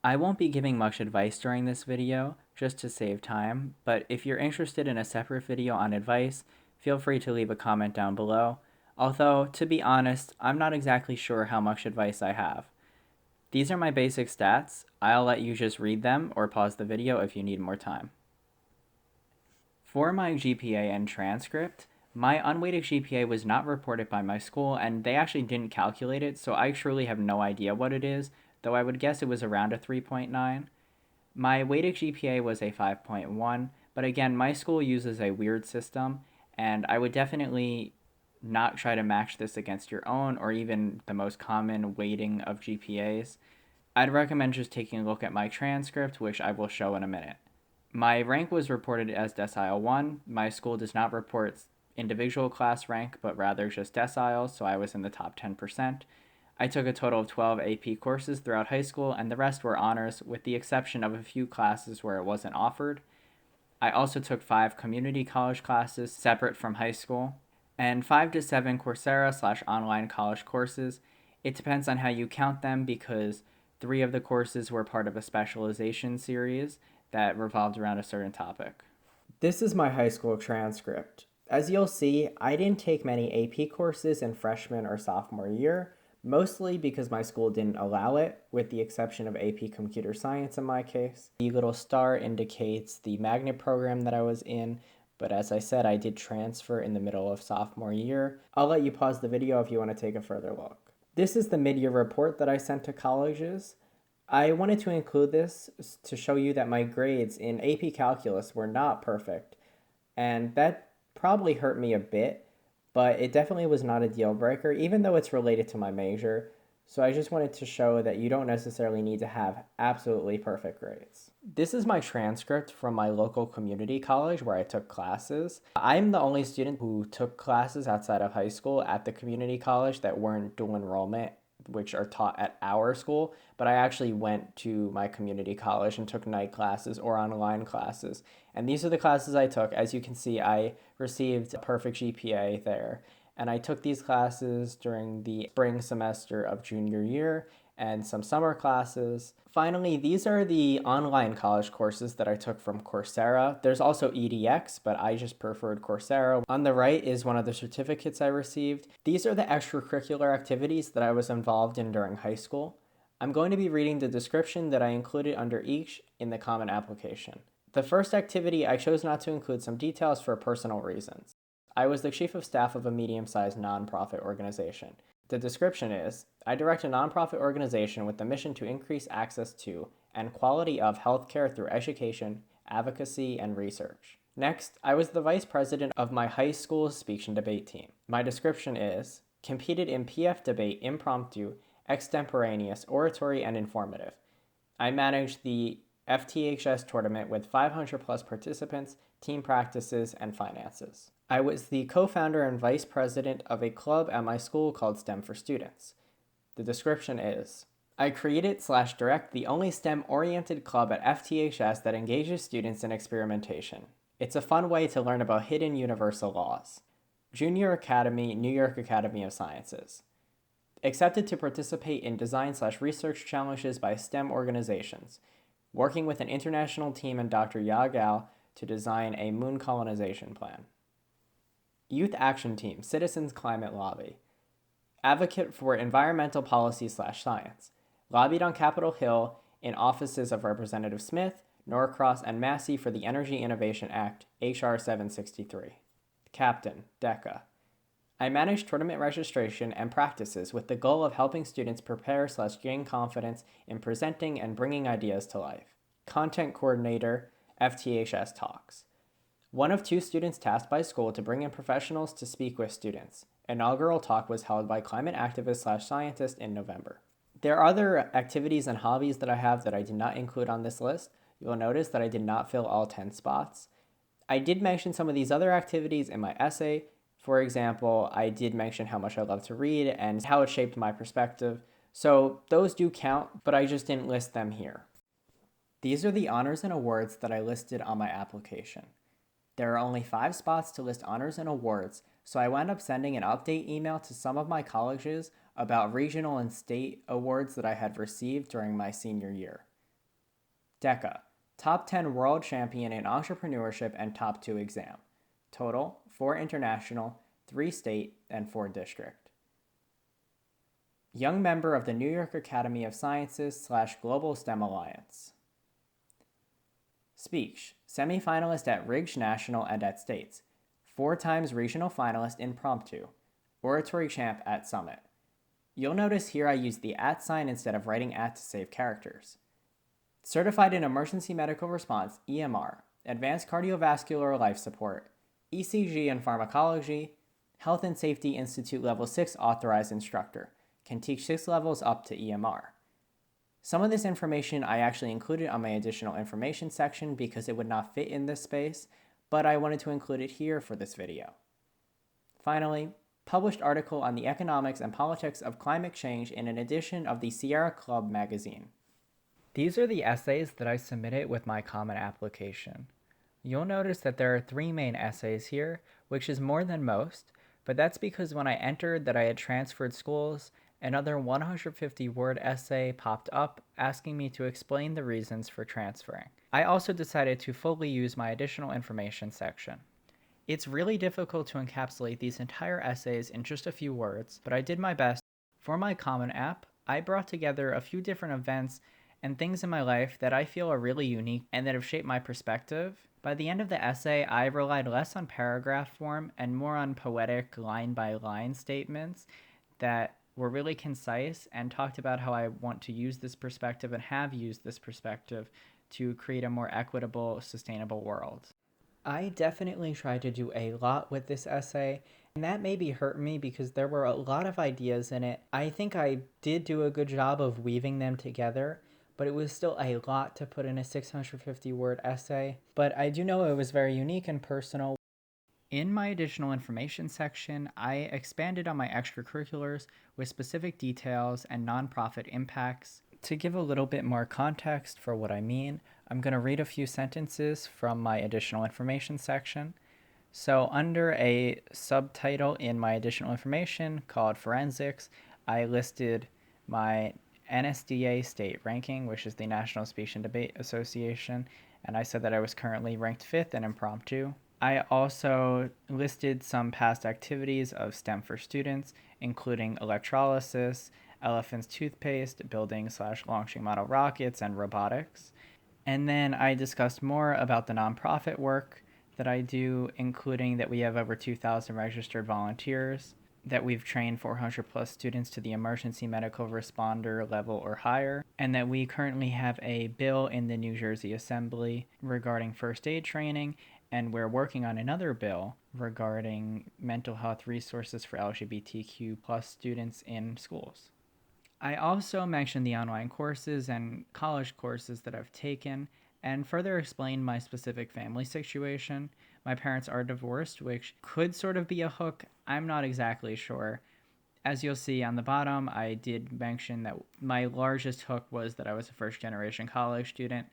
I won't be giving much advice during this video, just to save time, but if you're interested in a separate video on advice, feel free to leave a comment down below. Although, to be honest, I'm not exactly sure how much advice I have. These are my basic stats. I'll let you just read them or pause the video if you need more time. For my GPA and transcript, my unweighted GPA was not reported by my school and they actually didn't calculate it, so I truly have no idea what it is, though I would guess it was around a 3.9. My weighted GPA was a 5.1, but again, my school uses a weird system, and I would definitely not try to match this against your own or even the most common weighting of GPAs. I'd recommend just taking a look at my transcript, which I will show in a minute. My rank was reported as decile 1. My school does not report individual class rank, but rather just deciles, so I was in the top 10%. I took a total of 12 AP courses throughout high school, and the rest were honors, with the exception of a few classes where it wasn't offered. I also took 5 community college classes separate from high school, and 5 to 7 Coursera/online college courses. It depends on how you count them because 3 of the courses were part of a specialization series that revolved around a certain topic. This is my high school transcript. As you'll see, I didn't take many AP courses in freshman or sophomore year, mostly because my school didn't allow it, with the exception of AP Computer Science in my case. The little star indicates the magnet program that I was in, but as I said, I did transfer in the middle of sophomore year. I'll let you pause the video if you want to take a further look. This is the mid-year report that I sent to colleges. I wanted to include this to show you that my grades in AP Calculus were not perfect, and that probably hurt me a bit, but it definitely was not a deal breaker, even though it's related to my major. So I just wanted to show that you don't necessarily need to have absolutely perfect grades. This is my transcript from my local community college where I took classes. I'm the only student who took classes outside of high school at the community college that weren't dual enrollment, which are taught at our school, but I actually went to my community college and took night classes or online classes. And these are the classes I took. As you can see, I received a perfect GPA there. And I took these classes during the spring semester of junior year and some summer classes. Finally, these are the online college courses that I took from Coursera. There's also EDX, but I just preferred Coursera. On the right is one of the certificates I received. These are the extracurricular activities that I was involved in during high school. I'm going to be reading the description that I included under each in the common application. The first activity, I chose not to include some details for personal reasons. I was the chief of staff of a medium-sized nonprofit organization. The description is, I direct a nonprofit organization with the mission to increase access to and quality of healthcare through education, advocacy, and research. Next, I was the vice president of my high school's speech and debate team. My description is, competed in PF debate impromptu, extemporaneous, oratory, and informative. I managed the FTHS tournament with 500 plus participants, team practices, and finances. I was the co-founder and vice president of a club at my school called STEM for Students. The description is, I created/direct the only STEM-oriented club at FTHS that engages students in experimentation. It's a fun way to learn about hidden universal laws. Junior Academy, New York Academy of Sciences. Accepted to participate in design/research challenges by STEM organizations, working with an international team and Dr. Yagal to design a moon colonization plan. Youth Action Team, Citizens Climate Lobby. Advocate for environmental policy/science. Lobbied on Capitol Hill in offices of Representative Smith, Norcross, and Massey for the Energy Innovation Act, H.R. 763. Captain, DECA. I manage tournament registration and practices with the goal of helping students prepare/gain confidence in presenting and bringing ideas to life. Content Coordinator, FTHS Talks. One of 2 students tasked by school to bring in professionals to speak with students. Inaugural talk was held by climate activist/scientist in November. There are other activities and hobbies that I have that I did not include on this list. You'll notice that I did not fill all 10 spots. I did mention some of these other activities in my essay. For example, I did mention how much I love to read and how it shaped my perspective. So those do count, but I just didn't list them here. These are the honors and awards that I listed on my application. There are only 5 spots to list honors and awards, so I wound up sending an update email to some of my colleges about regional and state awards that I had received during my senior year. DECA, top 10 world champion in entrepreneurship and top 2 exam. Total, 4 international, 3 state, and 4 district. Young member of the New York Academy of Sciences / Global STEM Alliance. Speech, semifinalist at Ridge National and at States. 4 times regional finalist impromptu. Oratory champ at Summit. You'll notice here I use the @ sign instead of writing @ to save characters. Certified in Emergency Medical Response, EMR, Advanced Cardiovascular Life Support, ECG and Pharmacology, Health and Safety Institute Level 6 Authorized Instructor, can teach 6 levels up to EMR. Some of this information I actually included on my additional information section because it would not fit in this space, but I wanted to include it here for this video. Finally, published article on the economics and politics of climate change in an edition of the Sierra Club magazine. These are the essays that I submitted with my common application. You'll notice that there are 3 main essays here, which is more than most, but that's because when I entered that I had transferred schools, another 150-word essay popped up asking me to explain the reasons for transferring. I also decided to fully use my additional information section. It's really difficult to encapsulate these entire essays in just a few words, but I did my best. For my common app, I brought together a few different events and things in my life that I feel are really unique and that have shaped my perspective. By the end of the essay, I relied less on paragraph form and more on poetic line-by-line statements that were really concise and talked about how I want to use this perspective and have used this perspective to create a more equitable, sustainable world. I definitely tried to do a lot with this essay, and that maybe hurt me because there were a lot of ideas in it. I think I did do a good job of weaving them together, but it was still a lot to put in a 650-word essay. But I do know it was very unique and personal. In my additional information section, I expanded on my extracurriculars with specific details and nonprofit impacts. To give a little bit more context for what I mean, I'm going to read a few sentences from my additional information section. So under a subtitle in my additional information called Forensics, I listed my NSDA state ranking, which is the National Speech and Debate Association, and I said that I was currently ranked 5th in impromptu. I also listed some past activities of STEM for students, including electrolysis, elephant's toothpaste, building/launching model rockets, and robotics. And then I discussed more about the nonprofit work that I do, including that we have over 2,000 registered volunteers, that we've trained 400 plus students to the emergency medical responder level or higher, and that we currently have a bill in the New Jersey Assembly regarding first aid training, and we're working on another bill regarding mental health resources for LGBTQ plus students in schools. I also mentioned the online courses and college courses that I've taken and further explained my specific family situation. My parents are divorced, which could sort of be a hook. I'm not exactly sure. As you'll see on the bottom, I did mention that my largest hook was that I was a first-generation college student.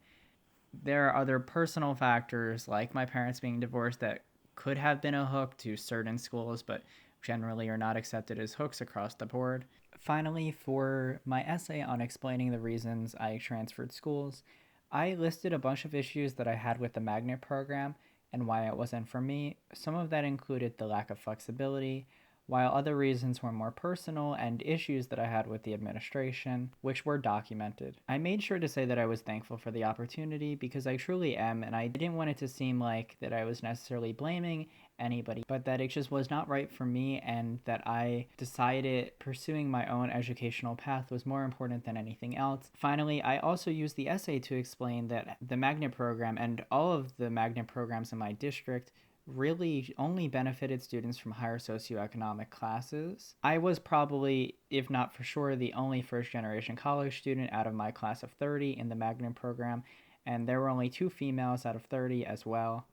There are other personal factors, like my parents being divorced, that could have been a hook to certain schools, but generally are not accepted as hooks across the board. Finally, for my essay on explaining the reasons I transferred schools, I listed a bunch of issues that I had with the magnet program and why it wasn't for me. Some of that included the lack of flexibility, while other reasons were more personal and issues that I had with the administration, which were documented. I made sure to say that I was thankful for the opportunity because I truly am, and I didn't want it to seem like that I was necessarily blaming anybody, but that it just was not right for me and that I decided pursuing my own educational path was more important than anything else. Finally, I also used the essay to explain that the magnet program and all of the magnet programs in my district really only benefited students from higher socioeconomic classes. I was probably, if not for sure, the only first-generation college student out of my class of 30 in the magnet program, and there were only 2 females out of 30 as well.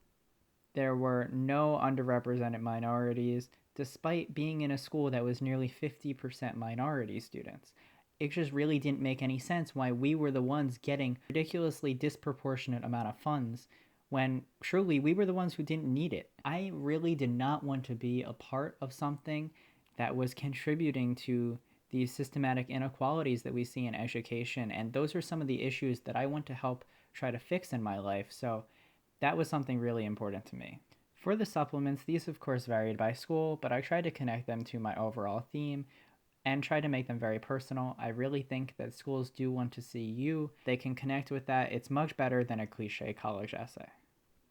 There were no underrepresented minorities, despite being in a school that was nearly 50% minority students. It just really didn't make any sense why we were the ones getting ridiculously disproportionate amount of funds when truly we were the ones who didn't need it. I really did not want to be a part of something that was contributing to these systematic inequalities that we see in education. And those are some of the issues that I want to help try to fix in my life. So that was something really important to me. For the supplements, these of course varied by school, but I tried to connect them to my overall theme and try to make them very personal. I really think that schools do want to see you. They can connect with that. It's much better than a cliche college essay.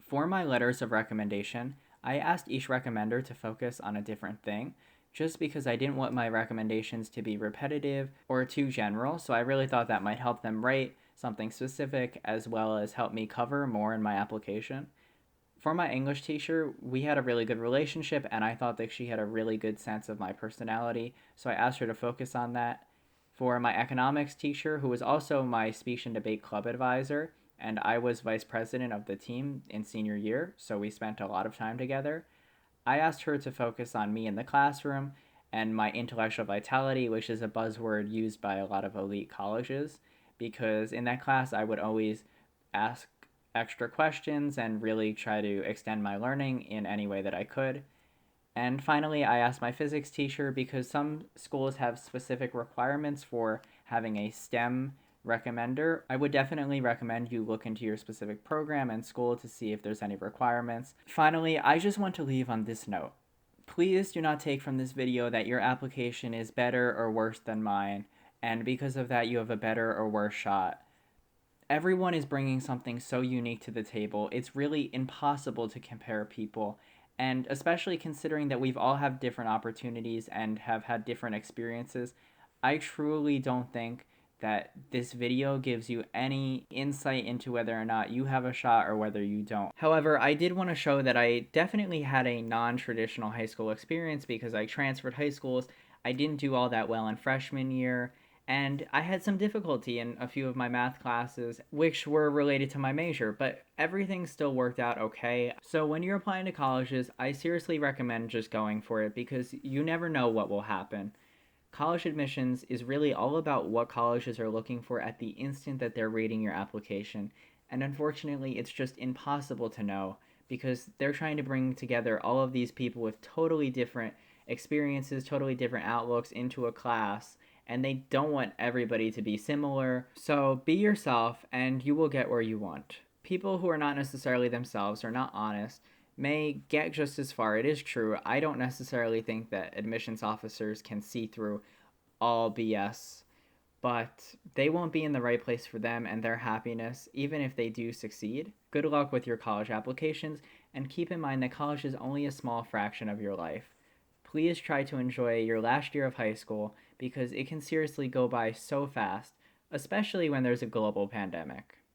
For my letters of recommendation, I asked each recommender to focus on a different thing, just because I didn't want my recommendations to be repetitive or too general, so I really thought that might help them write something specific as well as help me cover more in my application. For my English teacher, we had a really good relationship, and I thought that she had a really good sense of my personality, so I asked her to focus on that. For my economics teacher, who was also my speech and debate club advisor, and I was vice president of the team in senior year, so we spent a lot of time together, I asked her to focus on me in the classroom and my intellectual vitality, which is a buzzword used by a lot of elite colleges, because in that class I would always ask extra questions and really try to extend my learning in any way that I could. And finally, I asked my physics teacher because some schools have specific requirements for having a STEM recommender. I would definitely recommend you look into your specific program and school to see if there's any requirements. Finally, I just want to leave on this note. Please do not take from this video that your application is better or worse than mine, and because of that you have a better or worse shot. Everyone is bringing something so unique to the table. It's really impossible to compare people, and especially considering that we've all had different opportunities and have had different experiences, I truly don't think that this video gives you any insight into whether or not you have a shot or whether you don't. However, I did want to show that I definitely had a non-traditional high school experience because I transferred high schools. I didn't do all that well in freshman year, and I had some difficulty in a few of my math classes, which were related to my major, but everything still worked out okay. So when you're applying to colleges, I seriously recommend just going for it because you never know what will happen. College admissions is really all about what colleges are looking for at the instant that they're rating your application, and unfortunately, it's just impossible to know because they're trying to bring together all of these people with totally different experiences, totally different outlooks into a class, and they don't want everybody to be similar. So be yourself and you will get where you want. People who are not necessarily themselves or not honest may get just as far. It is true. I don't necessarily think that admissions officers can see through all BS, but they won't be in the right place for them and their happiness, even if they do succeed. Good luck with your college applications, and keep in mind that college is only a small fraction of your life. Please try to enjoy your last year of high school because it can seriously go by so fast, especially when there's a global pandemic.